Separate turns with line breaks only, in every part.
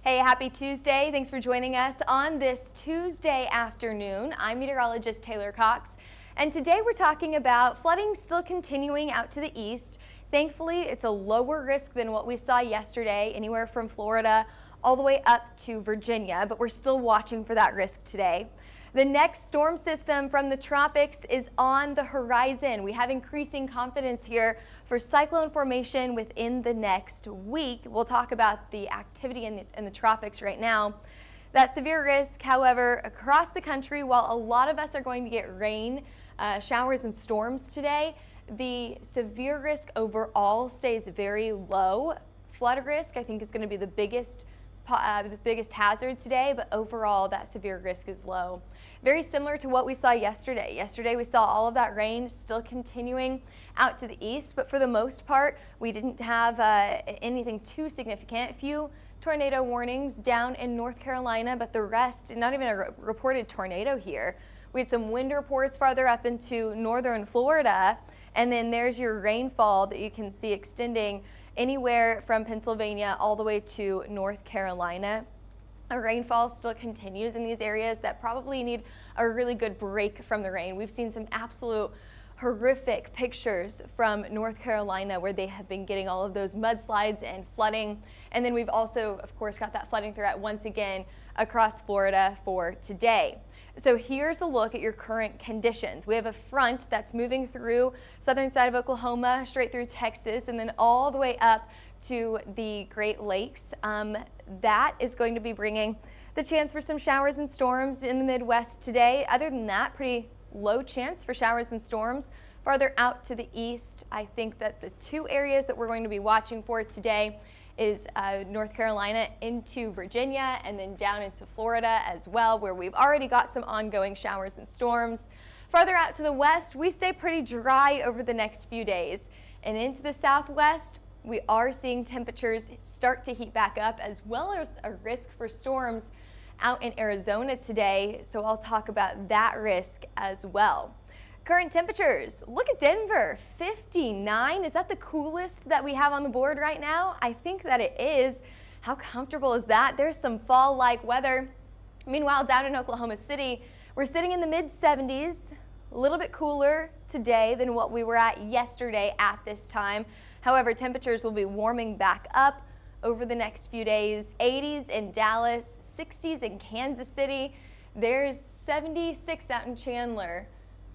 Hey, happy Tuesday. Thanks for joining us on this Tuesday afternoon. I'm meteorologist Taylor Cox, and today we're talking about flooding still continuing out to the east. Thankfully, it's a lower risk than what we saw yesterday, anywhere from Florida all the way up to Virginia, but we're still watching for that risk today. The next storm system from the tropics is on the horizon. We have increasing confidence here for cyclone formation within the next week. We'll talk about the activity in the tropics right now. That severe risk, however, across the country, while a lot of us are going to get rain, showers and storms today, the severe risk overall stays very low. Flood risk, I think, is going to be the biggest hazard today, but overall that severe risk is low. Very similar to what we saw yesterday. Yesterday we saw all of that rain still continuing out to the east, but for the most part we didn't have anything too significant. A few tornado warnings down in North Carolina, but the rest, not even a reported tornado here. We had some wind reports farther up into northern Florida, and then there's your rainfall that you can see extending anywhere from Pennsylvania all the way to North Carolina. A rainfall still continues in these areas that probably need a really good break from the rain. We've seen some absolute horrific pictures from North Carolina where they have been getting all of those mudslides and flooding. And then we've also, of course, got that flooding threat once again across Florida for today. So here's a look at your current conditions. We have a front that's moving through southern side of Oklahoma, straight through Texas, and then all the way up to the Great Lakes. That is going to be bringing the chance for some showers and storms in the Midwest today. Other than that, pretty low chance for showers and storms. Farther out to the east, I think that the two areas that we're going to be watching for today is North Carolina into Virginia and then down into Florida as well, where we've already got some ongoing showers and storms. Farther out to the west, we stay pretty dry over the next few days. And into the southwest, we are seeing temperatures start to heat back up, as well as a risk for storms out in Arizona today. So I'll talk about that risk as well. Current temperatures, look at Denver, 59. Is that the coolest that we have on the board right now? I think that it is. How comfortable is that? There's some fall-like weather. Meanwhile, down in Oklahoma City, we're sitting in the mid-70s, a little bit cooler today than what we were at yesterday at this time. However, temperatures will be warming back up over the next few days. 80s in Dallas, 60s in Kansas City. There's 76 out in Chandler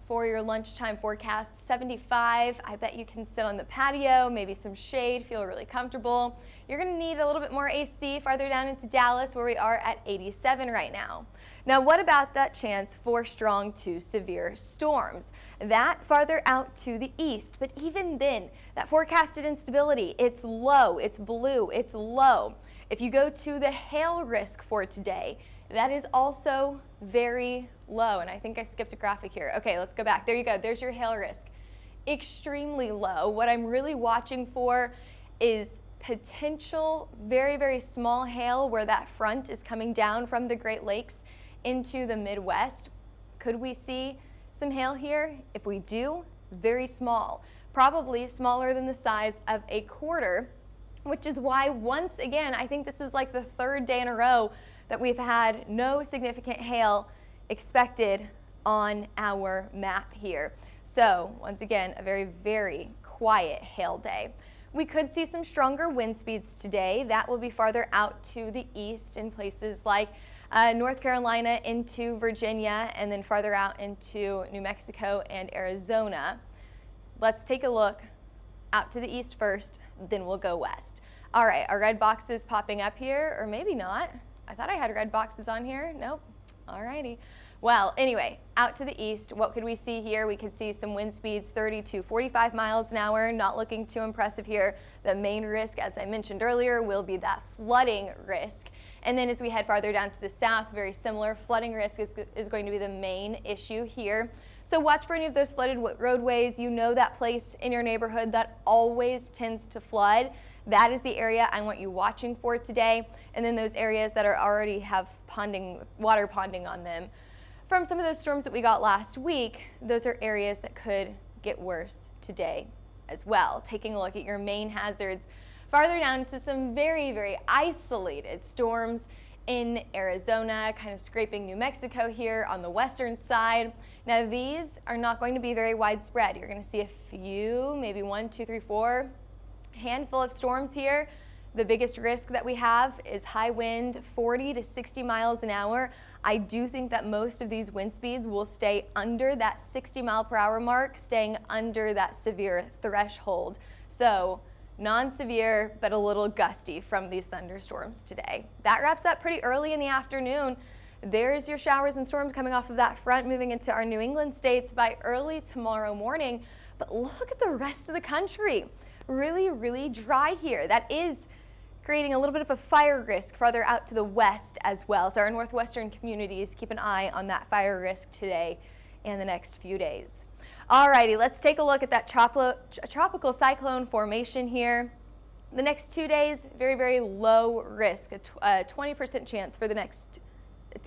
for your lunchtime forecast. 75, I bet you can sit on the patio, maybe some shade, feel really comfortable. You're going to need a little bit more AC farther down into Dallas, where we are at 87 right now. Now, what about that chance for strong to severe storms? That farther out to the east, but even then, that forecasted instability, it's low, it's blue, it's low. If you go to the hail risk for today, that is also very low, and I think I skipped a graphic here. Okay, let's go back. There you go. There's your hail risk. Extremely low. What I'm really watching for is potential very, very small hail where that front is coming down from the Great Lakes into the Midwest. Could we see some hail here? If we do, very small. Probably smaller than the size of a quarter, which is why, once again, I think this is like the third day in a row that we've had no significant hail expected on our map here. So once again, a very, very quiet hail day. We could see some stronger wind speeds today. That will be farther out to the east in places like North Carolina into Virginia, and then farther out into New Mexico and Arizona. Let's take a look out to the east first, then we'll go west. All right, are red boxes popping up here, or maybe not? I thought I had red boxes on here. Nope. All righty. Well, anyway, out to the east, what could we see here? We could see some wind speeds 30 to 45 miles an hour, not looking too impressive here. The main risk, as I mentioned earlier, will be that flooding risk. And then as we head farther down to the south, very similar, flooding risk is going to be the main issue here. So watch for any of those flooded roadways. You know that place in your neighborhood that always tends to flood. That is the area I want you watching for today. And then those areas that are already have water ponding on them. From some of those storms that we got last week, those are areas that could get worse today as well. Taking a look at your main hazards farther down to some very, very isolated storms in Arizona, kind of scraping New Mexico here on the western side. Now these are not going to be very widespread. You're going to see a few, maybe 1, 2, 3, 4, handful of storms here. The biggest risk that we have is high wind, 40 to 60 miles an hour. I do think that most of these wind speeds will stay under that 60 mile per hour mark, staying under that severe threshold. So non-severe, but a little gusty from these thunderstorms today. That wraps up pretty early in the afternoon. There's your showers and storms coming off of that front, moving into our New England states by early tomorrow morning. But look at the rest of the country. Really, really dry here. That is creating a little bit of a fire risk farther out to the west as well. So our northwestern communities, keep an eye on that fire risk today and the next few days. Alrighty, let's take a look at that tropical cyclone formation here. The next 2 days, very, very low risk, a 20% chance for the next,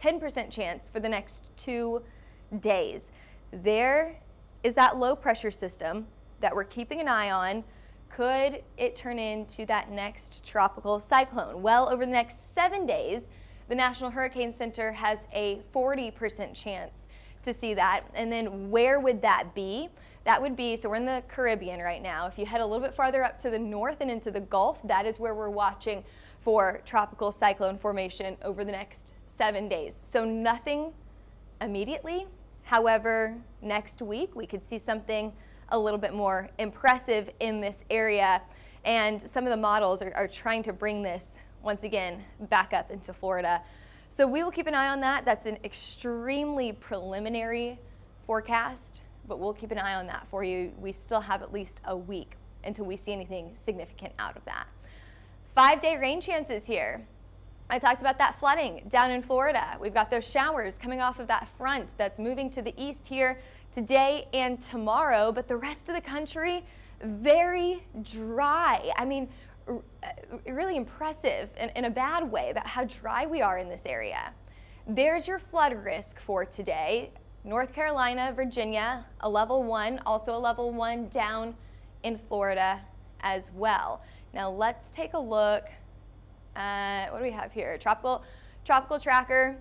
10% chance for the next 2 days. There is that low pressure system that we're keeping an eye on. Could it turn into that next tropical cyclone? Well, over the next 7 days, the National Hurricane Center has a 40% chance to see that. And then where would that be? That would be, so we're in the Caribbean right now. If you head a little bit farther up to the north and into the Gulf, that is where we're watching for tropical cyclone formation over the next 7 days. So nothing immediately. However, next week we could see something a little bit more impressive in this area, and some of the models are trying to bring this once again back up into Florida. So we will keep an eye on that. That's an extremely preliminary forecast, but we'll keep an eye on that for you. We still have at least a week until we see anything significant out of that. 5-day rain chances here. I talked about that flooding down in Florida. We've got those showers coming off of that front that's moving to the east here today and tomorrow, but the rest of the country, very dry. I mean, really impressive in a bad way about how dry we are in this area. There's your flood risk for today. North Carolina, Virginia, a level 1, also a level 1 down in Florida as well. Now let's take a look. What do we have here? Tropical tracker.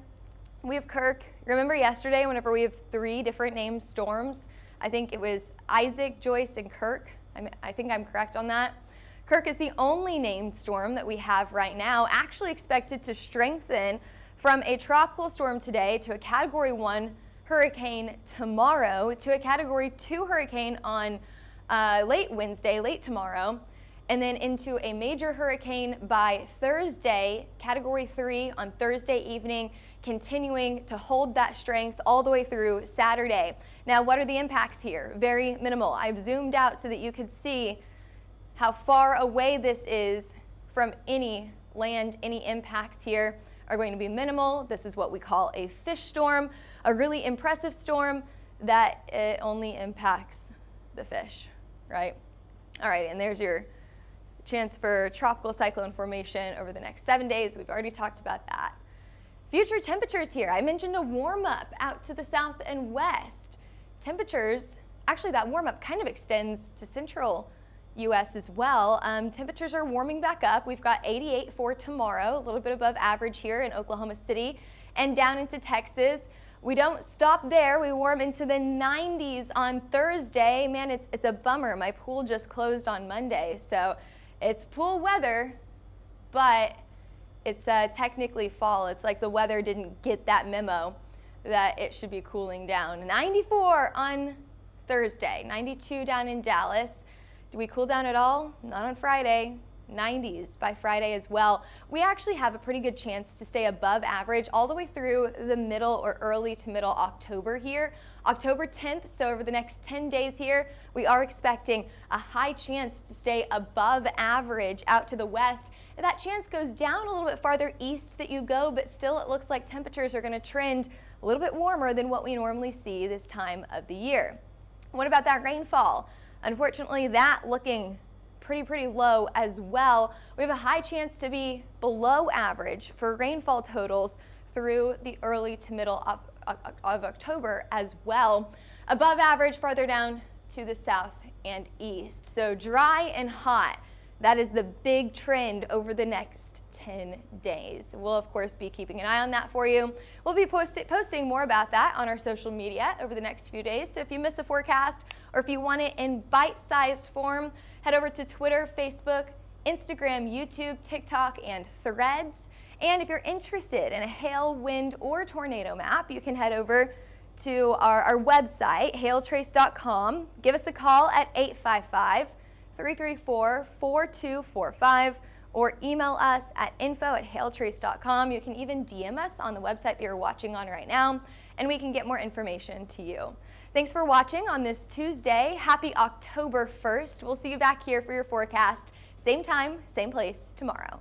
We have Kirk. Remember yesterday whenever we have 3 different named storms? I think it was Isaac, Joyce, and Kirk. I think I'm correct on that. Kirk is the only named storm that we have right now, actually expected to strengthen from a tropical storm today to a Category 1 hurricane tomorrow to a Category 2 hurricane on late Wednesday, late tomorrow, and then into a major hurricane by Thursday, Category 3 on Thursday evening, continuing to hold that strength all the way through Saturday. Now, what are the impacts here? Very minimal. I've zoomed out so that you could see how far away this is from any land. Any impacts here are going to be minimal. This is what we call a fish storm, a really impressive storm that it only impacts the fish, right? All right, and there's your chance for tropical cyclone formation over the next 7 days. We've already talked about that. Future temperatures here. I mentioned a warm up out to the south and west. Temperatures, actually that warm up kind of extends to central U.S. as well. Temperatures are warming back up. We've got 88 for tomorrow, a little bit above average here in Oklahoma City and down into Texas. We don't stop there. We warm into the 90s on Thursday. Man, it's a bummer. My pool just closed on Monday, so it's pool weather, but it's technically fall. It's like the weather didn't get that memo that it should be cooling down. 94 on Thursday, 92 down in Dallas. Do we cool down at all? Not on Friday. 90s by Friday as well. We actually have a pretty good chance to stay above average all the way through the middle or early to middle October here. October 10th, so over the next 10 days here, we are expecting a high chance to stay above average out to the west. And that chance goes down a little bit farther east that you go, but still it looks like temperatures are going to trend a little bit warmer than what we normally see this time of the year. What about that rainfall? Unfortunately, that looking pretty low as well. We have a high chance to be below average for rainfall totals through the early to middle of October as well. Above average farther down to the south and east. So dry and hot That is the big trend over the next 10 days. We'll of course be keeping an eye on that for you. We'll be posting more about that on our social media over the next few days. So if you miss a forecast or if you want it in bite-sized form, head over to Twitter, Facebook, Instagram, YouTube, TikTok, and Threads. And if you're interested in a hail, wind, or tornado map, you can head over to our website, hailtrace.com. Give us a call at 855-334-4245 or email us at info@hailtrace.com. You can even DM us on the website that you're watching on right now, and we can get more information to you. Thanks for watching on this Tuesday. Happy October 1st. We'll see you back here for your forecast. Same time, same place tomorrow.